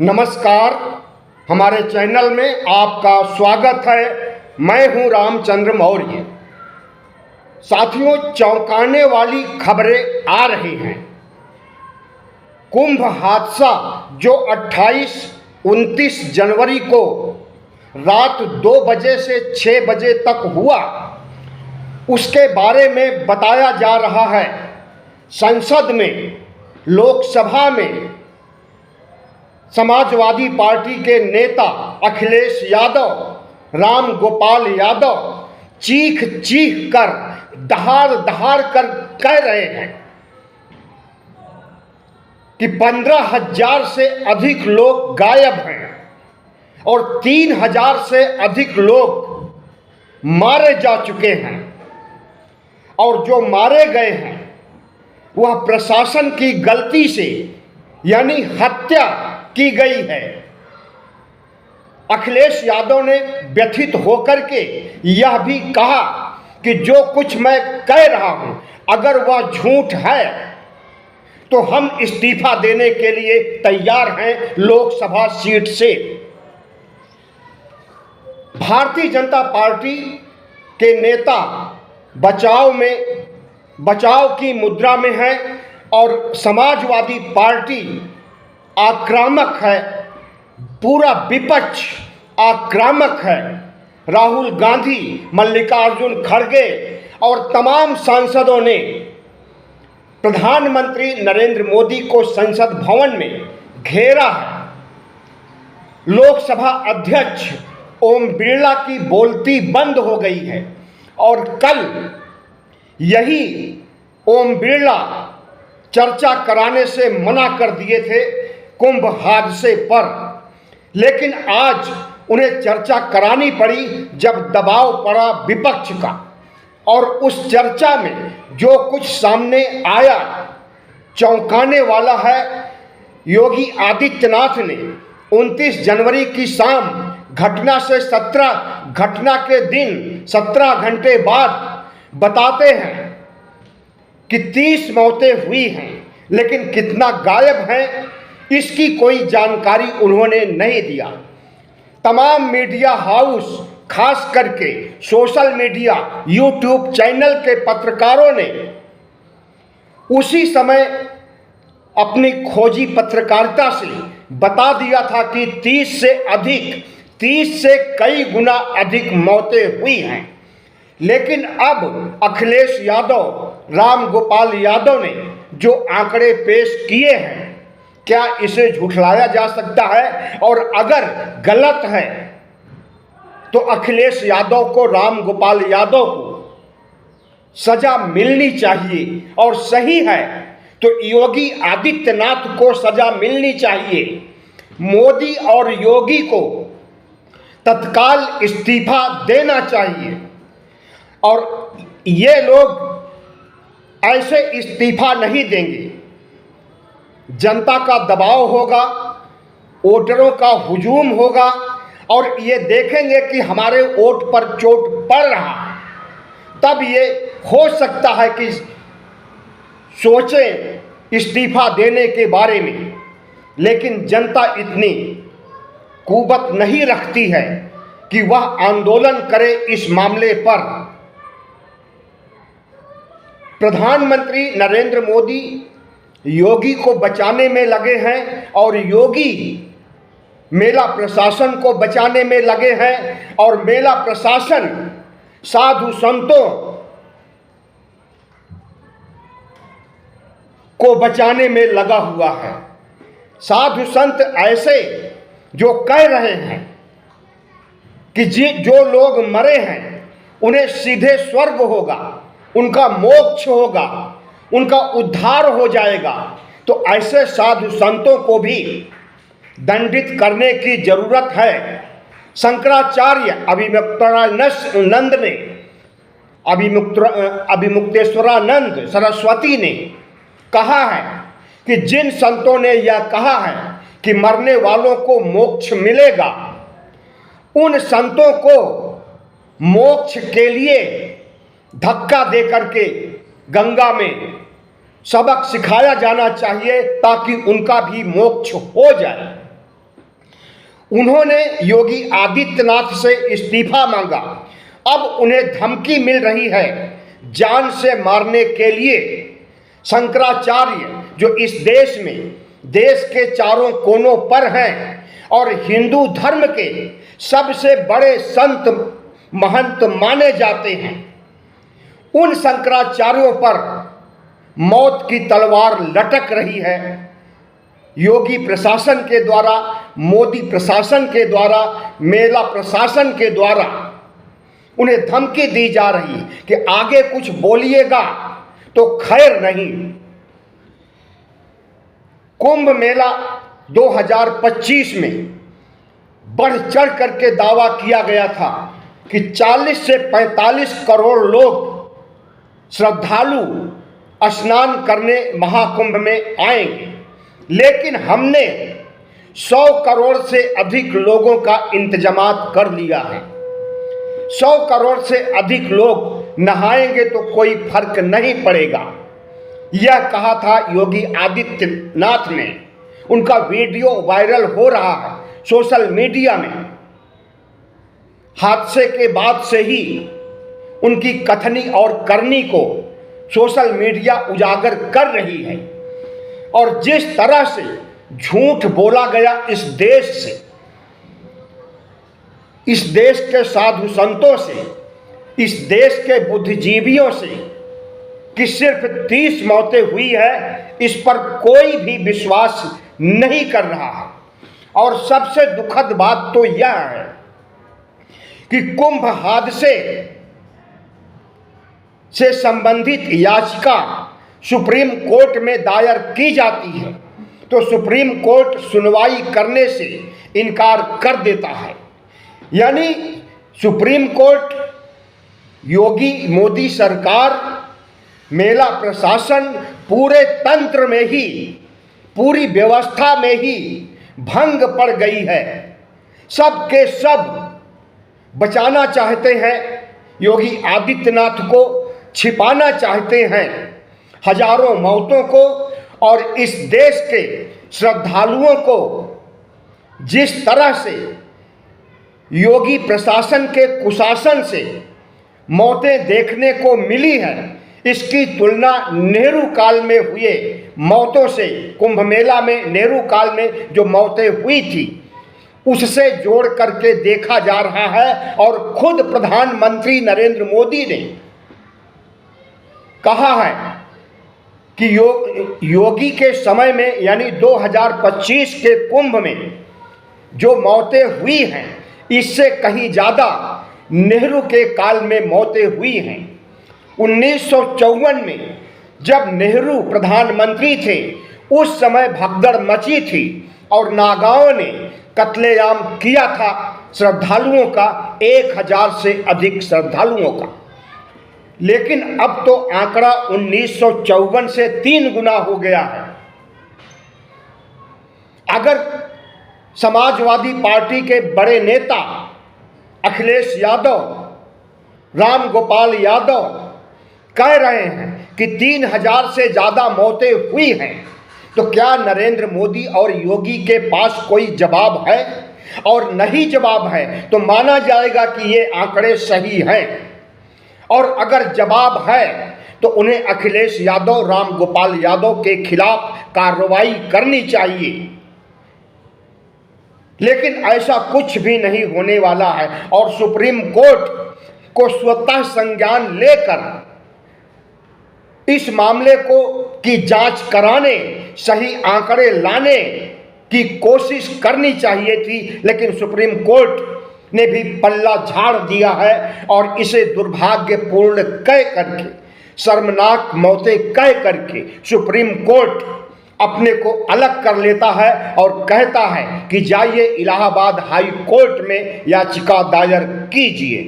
नमस्कार, हमारे चैनल में आपका स्वागत है। मैं हूं रामचंद्र मौर्य। साथियों, चौंकाने वाली खबरें आ रही हैं। कुंभ हादसा जो 28-29 जनवरी को रात 2 बजे से 6 बजे तक हुआ, उसके बारे में बताया जा रहा है। संसद में, लोकसभा में समाजवादी पार्टी के नेता अखिलेश यादव, राम गोपाल यादव चीख चीख कर, दहाड़ दहाड़ कर कह रहे हैं कि 15,000 से अधिक लोग गायब हैं और 3,000 से अधिक लोग मारे जा चुके हैं, और जो मारे गए हैं वह प्रशासन की गलती से, यानी हत्या की गई है। अखिलेश यादव ने व्यथित होकर के यह भी कहा कि जो कुछ मैं कह रहा हूं, अगर वह झूठ है तो हम इस्तीफा देने के लिए तैयार हैं लोकसभा सीट से। भारतीय जनता पार्टी के नेता बचाव की मुद्रा में है और समाजवादी पार्टी आक्रामक है। पूरा विपक्ष आक्रामक है। राहुल गांधी, मल्लिकार्जुन खड़गे और तमाम सांसदों ने प्रधानमंत्री नरेंद्र मोदी को संसद भवन में घेरा है। लोकसभा अध्यक्ष ओम बिरला की बोलती बंद हो गई है और कल यही ओम बिरला चर्चा कराने से मना कर दिए थे कुंभ हादसे पर, लेकिन आज उन्हें चर्चा करानी पड़ी जब दबाव पड़ा विपक्ष का। और उस चर्चा में जो कुछ सामने आया चौंकाने वाला है। योगी आदित्यनाथ ने 29 जनवरी की शाम घटना के दिन 17 घंटे बाद बताते हैं कि 30 मौतें हुई हैं, लेकिन कितना गायब हैं इसकी कोई जानकारी उन्होंने नहीं दिया। तमाम मीडिया हाउस, खास करके सोशल मीडिया, यूट्यूब चैनल के पत्रकारों ने उसी समय अपनी खोजी पत्रकारिता से बता दिया था कि 30 से कई गुना अधिक मौतें हुई हैं। लेकिन अब अखिलेश यादव, राम गोपाल यादव ने जो आंकड़े पेश किए हैं, क्या इसे झुठलाया जा सकता है? और अगर गलत है तो अखिलेश यादव को, राम गोपाल यादव को सजा मिलनी चाहिए, और सही है तो योगी आदित्यनाथ को सजा मिलनी चाहिए। मोदी और योगी को तत्काल इस्तीफा देना चाहिए, और ये लोग ऐसे इस्तीफा नहीं देंगे। जनता का दबाव होगा, वोटरों का हुजूम होगा, और ये देखेंगे कि हमारे वोट पर चोट पड़ रहा है, तब ये हो सकता है कि सोचें इस्तीफा देने के बारे में। लेकिन जनता इतनी कुवत नहीं रखती है कि वह आंदोलन करे इस मामले पर। प्रधानमंत्री नरेंद्र मोदी योगी को बचाने में लगे हैं और योगी मेला प्रशासन को बचाने में लगे हैं, और मेला प्रशासन साधु संतों को बचाने में लगा हुआ है। साधु संत ऐसे जो कह रहे हैं कि जो लोग मरे हैं उन्हें सीधे स्वर्ग होगा, उनका मोक्ष होगा, उनका उद्धार हो जाएगा। तो ऐसे साधु संतों को भी दंडित करने की जरूरत है। शंकराचार्य अभिमुक्तेश्वरानंद ने, अभिमुक्तेश्वरानंद सरस्वती ने कहा है कि जिन संतों ने यह कहा है कि मरने वालों को मोक्ष मिलेगा, उन संतों को मोक्ष के लिए धक्का दे करके गंगा में सबक सिखाया जाना चाहिए ताकि उनका भी मोक्ष हो जाए। उन्होंने योगी आदित्यनाथ से इस्तीफा मांगा। अब उन्हें धमकी मिल रही है जान से मारने के लिए। शंकराचार्य जो इस देश में देश के चारों कोनों पर हैं और हिंदू धर्म के सबसे बड़े संत महंत माने जाते हैं, उन शंकराचार्यों पर मौत की तलवार लटक रही है। योगी प्रशासन के द्वारा, मोदी प्रशासन के द्वारा, मेला प्रशासन के द्वारा उन्हें धमकी दी जा रही है कि आगे कुछ बोलिएगा तो खैर नहीं। कुंभ मेला 2025 में बढ़ चढ़ करके दावा किया गया था कि 40 से 45 करोड़ लोग श्रद्धालु स्नान करने महाकुंभ में आएंगे, लेकिन हमने 100 करोड़ से अधिक लोगों का इंतजामात कर लिया है। 100 करोड़ से अधिक लोग नहाएंगे तो कोई फर्क नहीं पड़ेगा, यह कहा था योगी आदित्यनाथ ने। उनका वीडियो वायरल हो रहा है सोशल मीडिया में। हादसे के बाद से ही उनकी कथनी और करनी को सोशल मीडिया उजागर कर रही है। और जिस तरह से झूठ बोला गया इस देश से, इस देश के साधु संतों से, इस देश के बुद्धिजीवियों से कि सिर्फ 30 मौतें हुई है, इस पर कोई भी विश्वास नहीं कर रहा है। और सबसे दुखद बात तो यह है कि कुंभ हादसे से संबंधित याचिका सुप्रीम कोर्ट में दायर की जाती है तो सुप्रीम कोर्ट सुनवाई करने से इनकार कर देता है। यानी सुप्रीम कोर्ट, योगी मोदी सरकार, मेला प्रशासन पूरे तंत्र में ही, पूरी व्यवस्था में ही भंग पड़ गई है। सब के सब बचाना चाहते हैं, योगी आदित्यनाथ को छिपाना चाहते हैं हजारों मौतों को, और इस देश के श्रद्धालुओं को जिस तरह से योगी प्रशासन के कुशासन से मौतें देखने को मिली हैं, इसकी तुलना नेहरू काल में हुए मौतों से, कुंभ मेला में नेहरू काल में जो मौतें हुई थी उससे जोड़ करके देखा जा रहा है। और खुद प्रधानमंत्री नरेंद्र मोदी ने कहा है कि योगी के समय में यानी 2025 के कुंभ में जो मौतें हुई हैं, इससे कहीं ज़्यादा नेहरू के काल में मौतें हुई हैं। 1954 में जब नेहरू प्रधानमंत्री थे, उस समय भगदड़ मची थी और नागाओं ने कत्लेआम किया था श्रद्धालुओं का, 1000 से अधिक श्रद्धालुओं का। लेकिन अब तो आंकड़ा 1954 से 3 गुना हो गया है। अगर समाजवादी पार्टी के बड़े नेता अखिलेश यादव, राम गोपाल यादव कह रहे हैं कि 3000 से ज़्यादा मौतें हुई हैं, तो क्या नरेंद्र मोदी और योगी के पास कोई जवाब है? और नहीं जवाब है तो माना जाएगा कि ये आंकड़े सही हैं। और अगर जवाब है तो उन्हें अखिलेश यादव, राम गोपाल यादव के खिलाफ कार्रवाई करनी चाहिए। लेकिन ऐसा कुछ भी नहीं होने वाला है और सुप्रीम कोर्ट को स्वतः संज्ञान लेकर इस मामले को की जांच कराने, सही आंकड़े लाने की कोशिश करनी चाहिए थी। लेकिन सुप्रीम कोर्ट ने भी पल्ला झाड़ दिया है और इसे दुर्भाग्यपूर्ण कह करके, शर्मनाक मौतें कह करके सुप्रीम कोर्ट अपने को अलग कर लेता है और कहता है कि जाइए इलाहाबाद हाई कोर्ट में याचिका दायर कीजिए।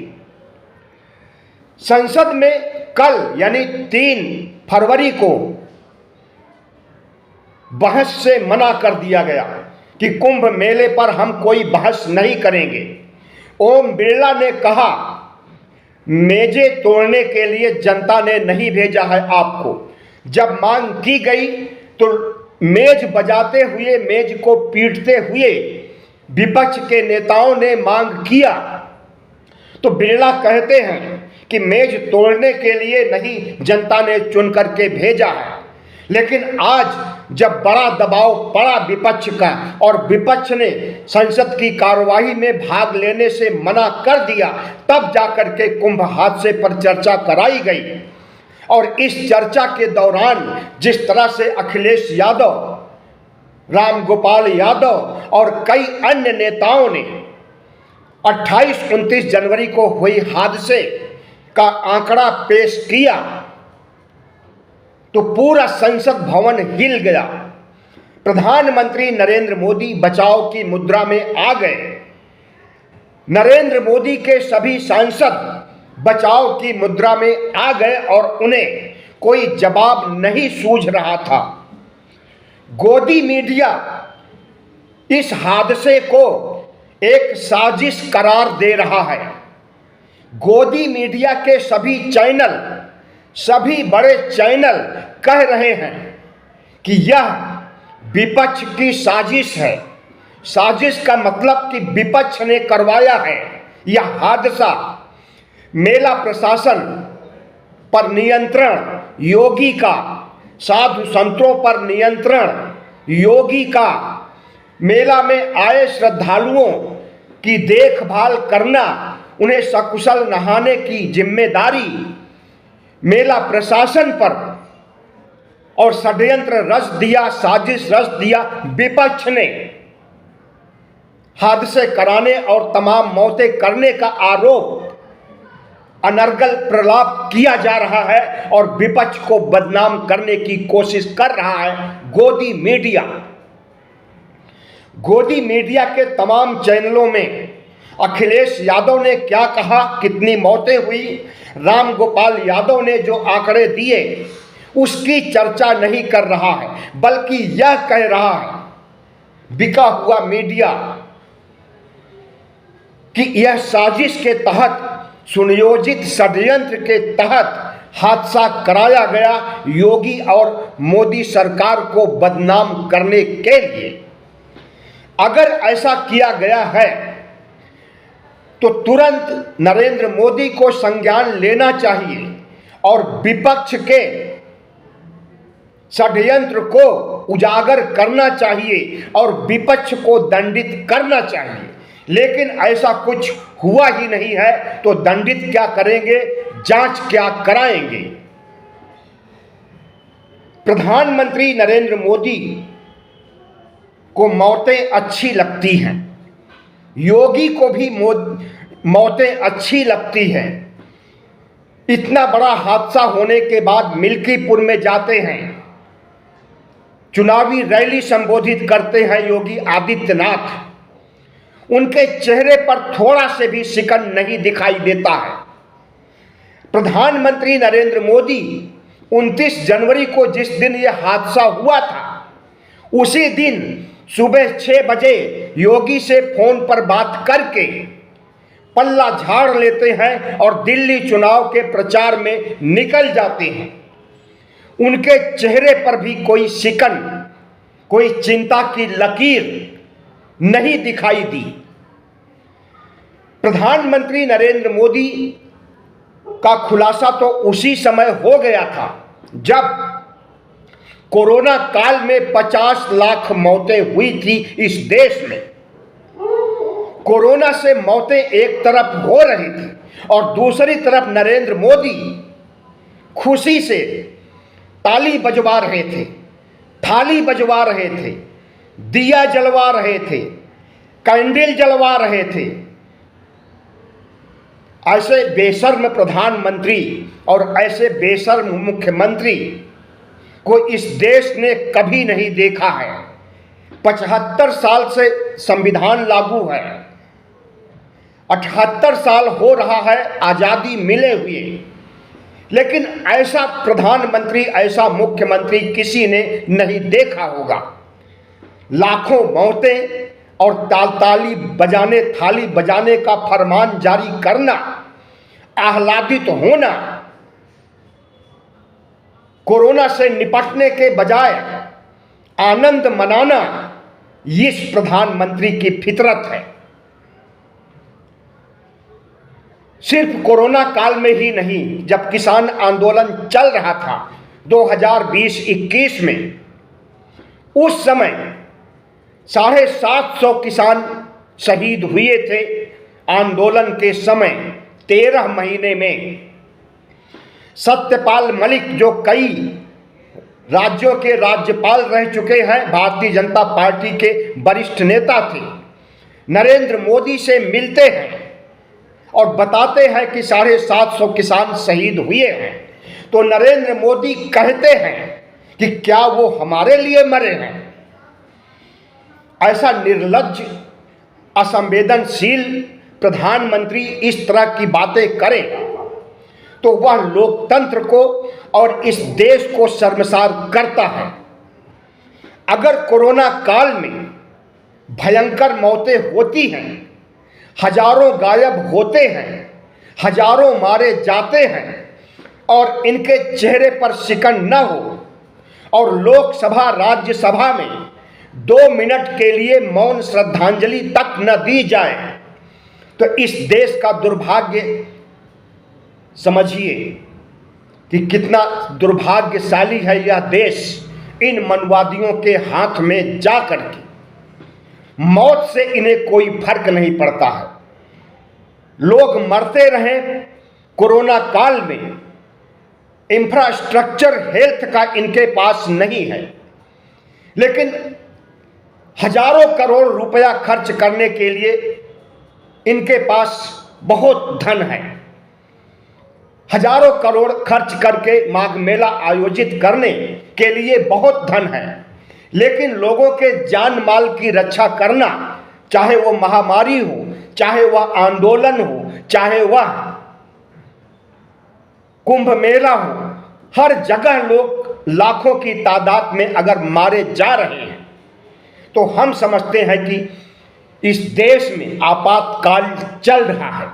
संसद में कल यानी 3 फरवरी को बहस से मना कर दिया गया कि कुंभ मेले पर हम कोई बहस नहीं करेंगे। ओम बिरला ने कहा, मेजें तोड़ने के लिए जनता ने नहीं भेजा है आपको। जब मांग की गई तो मेज बजाते हुए, मेज को पीटते हुए विपक्ष के नेताओं ने मांग किया तो बिरला कहते हैं कि मेज तोड़ने के लिए नहीं जनता ने चुन करके भेजा है। लेकिन आज जब बड़ा दबाव पड़ा विपक्ष का और विपक्ष ने संसद की कार्यवाही में भाग लेने से मना कर दिया, तब जाकर के कुंभ हादसे पर चर्चा कराई गई। और इस चर्चा के दौरान जिस तरह से अखिलेश यादव, रामगोपाल यादव और कई अन्य नेताओं ने 28-29 जनवरी को हुई हादसे का आंकड़ा पेश किया तो पूरा संसद भवन हिल गया। प्रधानमंत्री नरेंद्र मोदी बचाव की मुद्रा में आ गए। नरेंद्र मोदी के सभी सांसद बचाव की मुद्रा में आ गए और उन्हें कोई जवाब नहीं सूझ रहा था। गोदी मीडिया इस हादसे को एक साजिश करार दे रहा है। गोदी मीडिया के सभी चैनल, सभी बड़े चैनल कह रहे हैं कि यह विपक्ष की साजिश है। साजिश का मतलब कि विपक्ष ने करवाया है यह हादसा। मेला प्रशासन पर नियंत्रण योगी का, साधु संतों पर नियंत्रण योगी का, मेला में आए श्रद्धालुओं की देखभाल करना, उन्हें सकुशल नहाने की जिम्मेदारी मेला प्रशासन पर, और षड्यंत्र रच दिया, साजिश रच दिया विपक्ष ने। हादसे कराने और तमाम मौतें करने का आरोप अनर्गल प्रलाप किया जा रहा है और विपक्ष को बदनाम करने की कोशिश कर रहा है गोदी मीडिया। गोदी मीडिया के तमाम चैनलों में अखिलेश यादव ने क्या कहा, कितनी मौतें हुई, रामगोपाल यादव ने जो आंकड़े दिए उसकी चर्चा नहीं कर रहा है, बल्कि यह कह रहा है बिका हुआ मीडिया कि यह साजिश के तहत, सुनियोजित षड्यंत्र के तहत हादसा कराया गया योगी और मोदी सरकार को बदनाम करने के लिए। अगर ऐसा किया गया है तो तुरंत नरेंद्र मोदी को संज्ञान लेना चाहिए और विपक्ष के षड्यंत्र को उजागर करना चाहिए और विपक्ष को दंडित करना चाहिए। लेकिन ऐसा कुछ हुआ ही नहीं है तो दंडित क्या करेंगे, जांच क्या कराएंगे। प्रधानमंत्री नरेंद्र मोदी को मौतें अच्छी लगती हैं, योगी को भी मौतें अच्छी लगती हैं। इतना बड़ा हादसा होने के बाद मिल्कीपुर में जाते हैं, चुनावी रैली संबोधित करते हैं योगी आदित्यनाथ। उनके चेहरे पर थोड़ा से भी शिकन नहीं दिखाई देता है। प्रधानमंत्री नरेंद्र मोदी 29 जनवरी को जिस दिन यह हादसा हुआ था, उसी दिन सुबह 6 बजे योगी से फोन पर बात करके पल्ला झाड़ लेते हैं और दिल्ली चुनाव के प्रचार में निकल जाते हैं। उनके चेहरे पर भी कोई शिकन, कोई चिंता की लकीर नहीं दिखाई दी। प्रधानमंत्री नरेंद्र मोदी का खुलासा तो उसी समय हो गया था जब कोरोना काल में 50 लाख मौतें हुई थी इस देश में। कोरोना से मौतें एक तरफ हो रही थी और दूसरी तरफ नरेंद्र मोदी खुशी से ताली बजवा रहे थे, थाली बजवा रहे थे, दिया जलवा रहे थे, कैंडल जलवा रहे थे। ऐसे बेशर्म प्रधानमंत्री और ऐसे बेशर्म मुख्यमंत्री को इस देश ने कभी नहीं देखा है। 75 साल से संविधान लागू है, 78 साल हो रहा है आज़ादी मिले हुए, लेकिन ऐसा प्रधानमंत्री, ऐसा मुख्यमंत्री किसी ने नहीं देखा होगा। लाखों मौतें और ताली बजाने, थाली बजाने का फरमान जारी करना, आह्लादित होना, कोरोना से निपटने के बजाय आनंद मनाना, इस प्रधानमंत्री की फितरत है। सिर्फ कोरोना काल में ही नहीं, जब किसान आंदोलन चल रहा था 2020-21 में, उस समय 750 किसान शहीद हुए थे। आंदोलन के समय 13 महीने में सत्यपाल मलिक, जो कई राज्यों के राज्यपाल रह चुके हैं, भारतीय जनता पार्टी के वरिष्ठ नेता थे, नरेंद्र मोदी से मिलते हैं और बताते हैं कि 750 किसान शहीद हुए हैं, तो नरेंद्र मोदी कहते हैं कि क्या वो हमारे लिए मरे हैं? ऐसा निर्लज्ज, असंवेदनशील प्रधानमंत्री इस तरह की बातें करे तो वह लोकतंत्र को और इस देश को शर्मसार करता है। अगर कोरोना काल में भयंकर मौतें होती हैं, हजारों गायब होते हैं, हजारों मारे जाते हैं और इनके चेहरे पर शिकन न हो और लोकसभा राज्यसभा में 2 मिनट के लिए मौन श्रद्धांजलि तक न दी जाए, तो इस देश का दुर्भाग्य समझिए कि कितना दुर्भाग्यशाली है यह देश इन मनवादियों के हाथ में जाकर के। मौत से इन्हें कोई फर्क नहीं पड़ता है। लोग मरते रहें। कोरोना काल में इंफ्रास्ट्रक्चर हेल्थ का इनके पास नहीं है, लेकिन हजारों करोड़ रुपया खर्च करने के लिए इनके पास बहुत धन है। हजारों करोड़ खर्च करके माघ मेला आयोजित करने के लिए बहुत धन है, लेकिन लोगों के जान माल की रक्षा करना, चाहे वो महामारी हो, चाहे वह आंदोलन हो, चाहे वह कुंभ मेला हो, हर जगह लोग लाखों की तादाद में अगर मारे जा रहे हैं, तो हम समझते हैं कि इस देश में आपातकाल चल रहा है।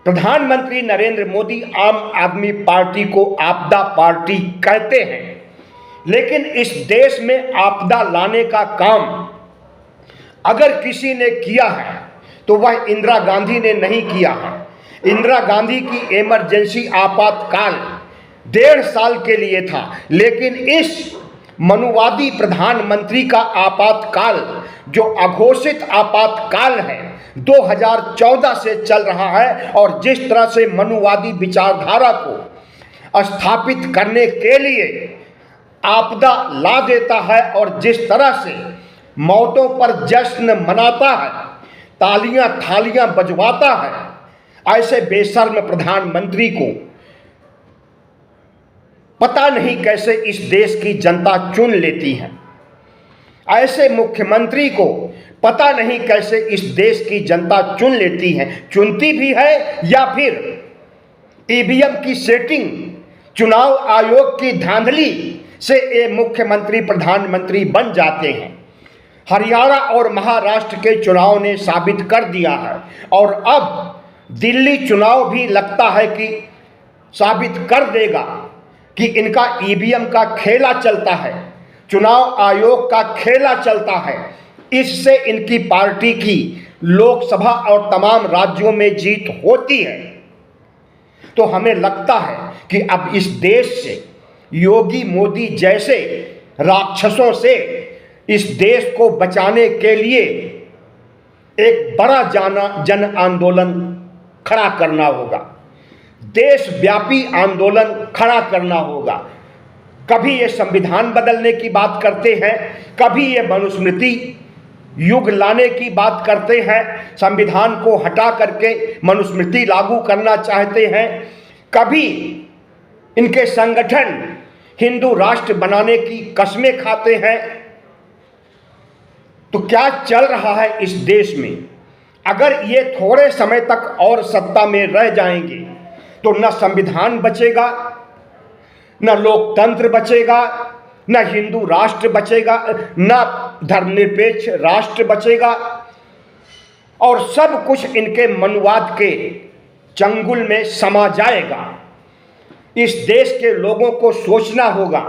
प्रधानमंत्री नरेंद्र मोदी आम आदमी पार्टी को आपदा पार्टी कहते हैं, लेकिन इस देश में आपदा लाने का काम अगर किसी ने किया है तो वह इंदिरा गांधी ने नहीं किया है। इंदिरा गांधी की इमरजेंसी आपातकाल 1.5 साल के लिए था, लेकिन इस मनुवादी प्रधानमंत्री का आपातकाल, जो अघोषित आपातकाल है, 2014 से चल रहा है और जिस तरह से मनुवादी विचारधारा को स्थापित करने के लिए आपदा ला देता है और जिस तरह से मौतों पर जश्न मनाता है, तालियां थालियां बजवाता है, ऐसे बेशर्म प्रधानमंत्री को पता नहीं कैसे इस देश की जनता चुन लेती है। ऐसे मुख्यमंत्री को पता नहीं कैसे इस देश की जनता चुन लेती है। चुनती भी है या फिर ईवीएम की सेटिंग, चुनाव आयोग की धांधली से ये मुख्यमंत्री प्रधानमंत्री बन जाते हैं। हरियाणा और महाराष्ट्र के चुनाव ने साबित कर दिया है और अब दिल्ली चुनाव भी लगता है कि साबित कर देगा कि इनका ईवीएम का खेला चलता है, चुनाव आयोग का खेला चलता है। इससे इनकी पार्टी की लोकसभा और तमाम राज्यों में जीत होती है। तो हमें लगता है कि अब इस देश से, योगी मोदी जैसे राक्षसों से इस देश को बचाने के लिए एक बड़ा जन आंदोलन खड़ा करना होगा, देशव्यापी आंदोलन खड़ा करना होगा। कभी ये संविधान बदलने की बात करते हैं, कभी ये मनुस्मृति युग लाने की बात करते हैं, संविधान को हटा करके मनुस्मृति लागू करना चाहते हैं, कभी इनके संगठन हिंदू राष्ट्र बनाने की कस्में खाते हैं। तो क्या चल रहा है इस देश में? अगर ये थोड़े समय तक और सत्ता में रह जाएंगे तो न संविधान बचेगा, न लोकतंत्र बचेगा, न हिंदू राष्ट्र बचेगा, न धर्मनिरपेक्ष राष्ट्र बचेगा और सब कुछ इनके मनुवाद के चंगुल में समा जाएगा। इस देश के लोगों को सोचना होगा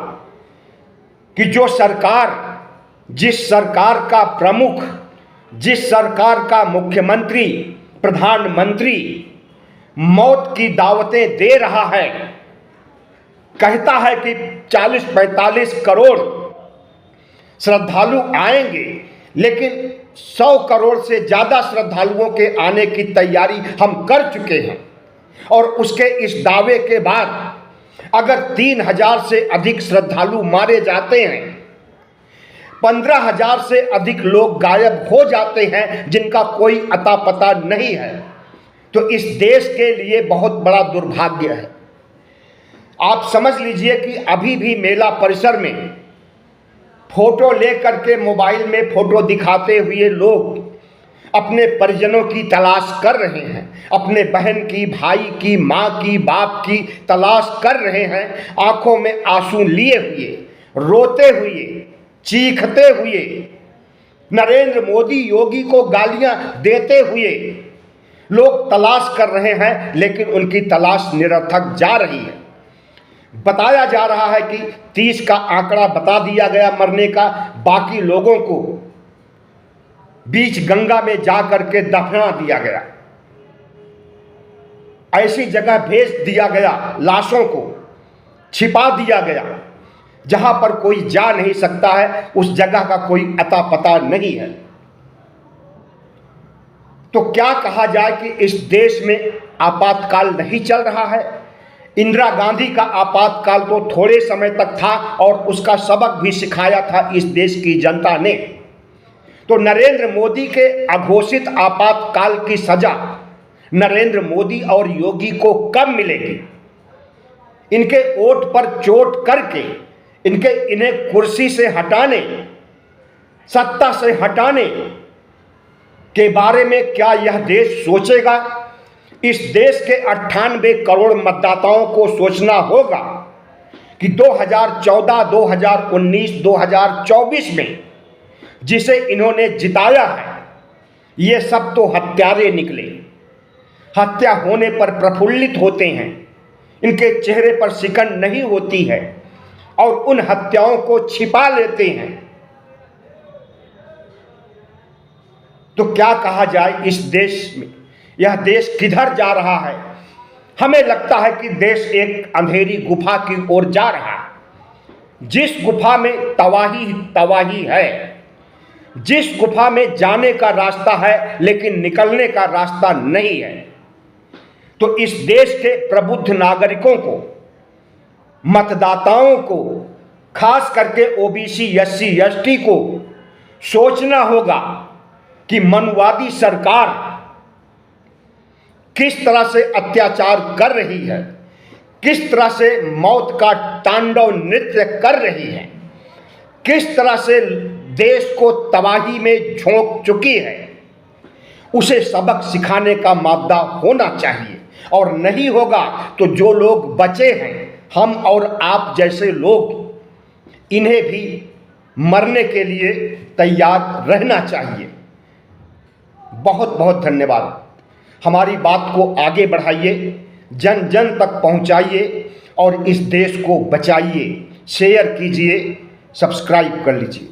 कि जो सरकार जिस सरकार का प्रमुख, जिस सरकार का मुख्यमंत्री, प्रधानमंत्री मौत की दावतें दे रहा है, कहता है कि 40-45 करोड़ श्रद्धालु आएंगे, लेकिन 100 करोड़ से ज़्यादा श्रद्धालुओं के आने की तैयारी हम कर चुके हैं। और उसके इस दावे के बाद अगर 3000 से अधिक श्रद्धालु मारे जाते हैं, 15,000 से अधिक लोग गायब हो जाते हैं जिनका कोई अता पता नहीं है, तो इस देश के लिए बहुत बड़ा दुर्भाग्य है। आप समझ लीजिए कि अभी भी मेला परिसर में फोटो लेकर के मोबाइल में फोटो दिखाते हुए लोग अपने परिजनों की तलाश कर रहे हैं, अपने बहन की, भाई की, माँ की, बाप की तलाश कर रहे हैं, आंखों में आंसू लिए हुए, रोते हुए, चीखते हुए, नरेंद्र मोदी योगी को गालियां देते हुए लोग तलाश कर रहे हैं, लेकिन उनकी तलाश निरर्थक जा रही है। बताया जा रहा है कि 30 का आंकड़ा बता दिया गया मरने का, बाकी लोगों को बीच गंगा में जा करके दफना दिया गया, ऐसी जगह भेज दिया गया, लाशों को छिपा दिया गया जहां पर कोई जा नहीं सकता है, उस जगह का कोई अता पता नहीं है। तो क्या कहा जाए कि इस देश में आपातकाल नहीं चल रहा है? इंदिरा गांधी का आपातकाल तो थोड़े समय तक था और उसका सबक भी सिखाया था इस देश की जनता ने। तो नरेंद्र मोदी के अघोषित आपातकाल की सजा नरेंद्र मोदी और योगी को कब मिलेगी? इनके ओट पर चोट करके इन्हें कुर्सी से हटाने, सत्ता से हटाने के बारे में क्या यह देश सोचेगा? इस देश के 98 करोड़ मतदाताओं को सोचना होगा कि 2014, 2019, 2024 में जिसे इन्होंने जिताया है, ये सब तो हत्यारे निकले। हत्या होने पर प्रफुल्लित होते हैं, इनके चेहरे पर सिकन नहीं होती है और उन हत्याओं को छिपा लेते हैं। तो क्या कहा जाए इस देश में? यह देश किधर जा रहा है? हमें लगता है कि देश एक अंधेरी गुफा की ओर जा रहा है, जिस गुफा में तबाही तबाही है, जिस गुफा में जाने का रास्ता है लेकिन निकलने का रास्ता नहीं है। तो इस देश के प्रबुद्ध नागरिकों को, मतदाताओं को, खास करके ओबीसी, एससी, एसटी को सोचना होगा कि मनुवादी सरकार किस तरह से अत्याचार कर रही है, किस तरह से मौत का तांडव नृत्य कर रही है, किस तरह से देश को तबाही में झोंक चुकी है। उसे सबक सिखाने का मादा होना चाहिए, और नहीं होगा तो जो लोग बचे हैं, हम और आप जैसे लोग, इन्हें भी मरने के लिए तैयार रहना चाहिए। बहुत बहुत धन्यवाद। हमारी बात को आगे बढ़ाइए, जन जन तक पहुंचाइए और इस देश को बचाइए। शेयर कीजिए, सब्सक्राइब कर लीजिए।